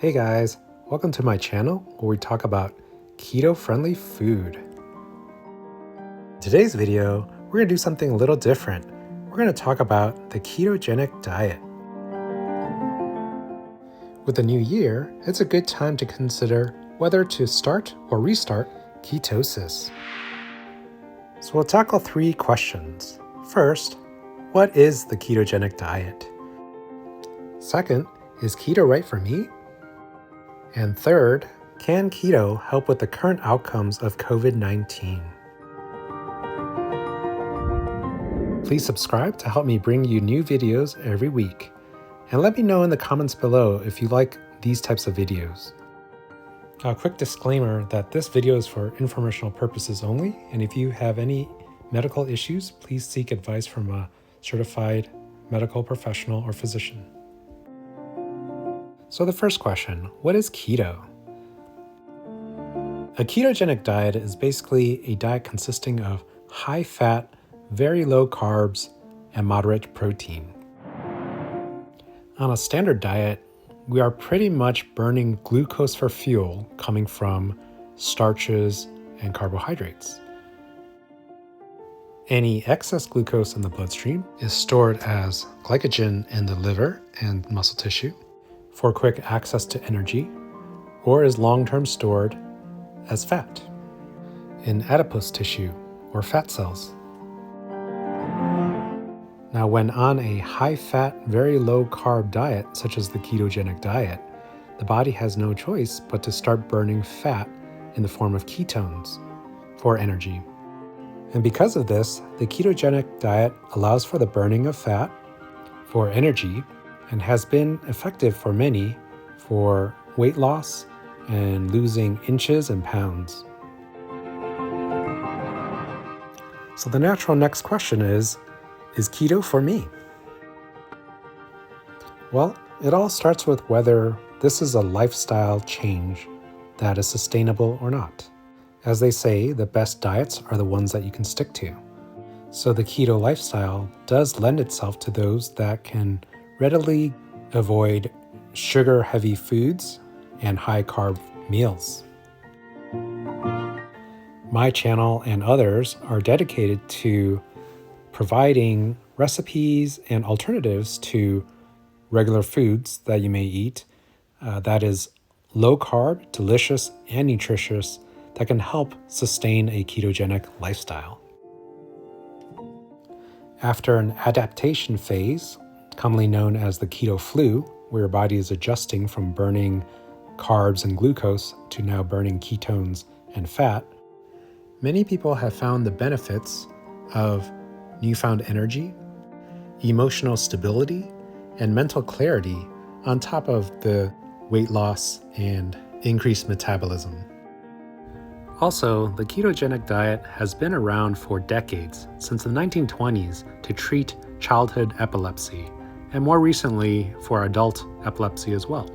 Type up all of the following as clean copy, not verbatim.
Hey guys, welcome to my channel where we talk about keto-friendly food. In today's video, we're going to do something a little different. We're going to talk about the ketogenic diet. With the new year, it's a good time to consider whether to start or restart ketosis. So we'll tackle 3 questions. First, what is the ketogenic diet? Second, is keto right for me? And third, can keto help with the current outcomes of COVID-19? Please subscribe to help me bring you new videos every week. And let me know in the comments below if you like these types of videos. A quick disclaimer that this video is for informational purposes only, and if you have any medical issues, please seek advice from a certified medical professional or physician. So the first question, what is keto? A ketogenic diet is basically a diet consisting of high fat, very low carbs, and moderate protein. On a standard diet, we are pretty much burning glucose for fuel coming from starches and carbohydrates. Any excess glucose in the bloodstream is stored as glycogen in the liver and muscle tissue for quick access to energy, or is long-term stored as fat in adipose tissue or fat cells. Now, when on a high-fat, very low-carb diet, such as the ketogenic diet, the body has no choice but to start burning fat in the form of ketones for energy. And because of this, the ketogenic diet allows for the burning of fat for energy and has been effective for many for weight loss and losing inches and pounds. So the natural next question is keto for me? Well, it all starts with whether this is a lifestyle change that is sustainable or not. As they say, the best diets are the ones that you can stick to. So the keto lifestyle does lend itself to those that can readily avoid sugar-heavy foods and high-carb meals. My channel and others are dedicated to providing recipes and alternatives to regular foods that you may eat that is low-carb, delicious, and nutritious that can help sustain a ketogenic lifestyle. After an adaptation phase, commonly known as the keto flu, where your body is adjusting from burning carbs and glucose to now burning ketones and fat, many people have found the benefits of newfound energy, emotional stability, and mental clarity on top of the weight loss and increased metabolism. Also, the ketogenic diet has been around for decades, since the 1920s, to treat childhood epilepsy, and more recently for adult epilepsy as well.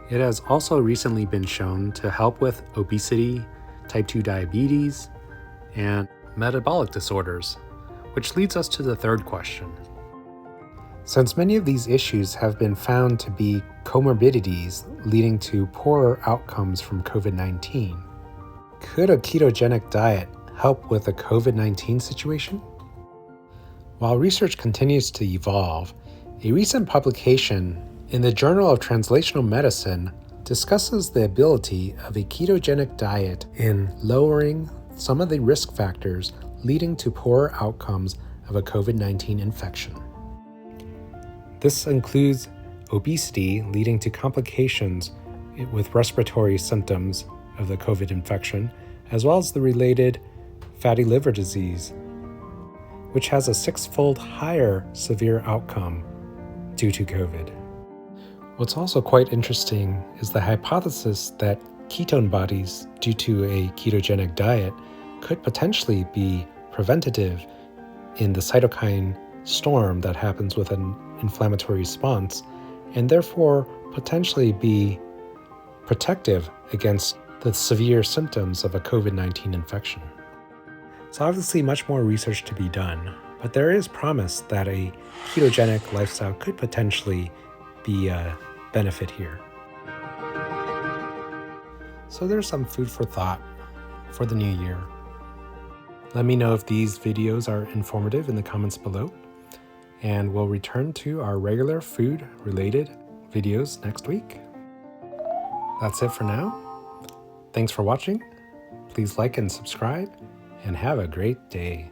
It has also recently been shown to help with obesity, type 2 diabetes, and metabolic disorders, which leads us to the third question. Since many of these issues have been found to be comorbidities leading to poorer outcomes from COVID-19, could a ketogenic diet help with the COVID-19 situation? While research continues to evolve, a recent publication in the Journal of Translational Medicine discusses the ability of a ketogenic diet in lowering some of the risk factors leading to poorer outcomes of a COVID-19 infection. This includes obesity leading to complications with respiratory symptoms of the COVID infection, as well as the related fatty liver disease, which has a 6-fold higher severe outcome due to COVID. What's also quite interesting is the hypothesis that ketone bodies due to a ketogenic diet could potentially be preventative in the cytokine storm that happens with an inflammatory response, and therefore potentially be protective against the severe symptoms of a COVID-19 infection. So obviously much more research to be done, but there is promise that a ketogenic lifestyle could potentially be a benefit here. So there's some food for thought for the new year. Let me know if these videos are informative in the comments below, and we'll return to our regular food-related videos next week. That's it for now. Thanks for watching. Please like and subscribe, and have a great day.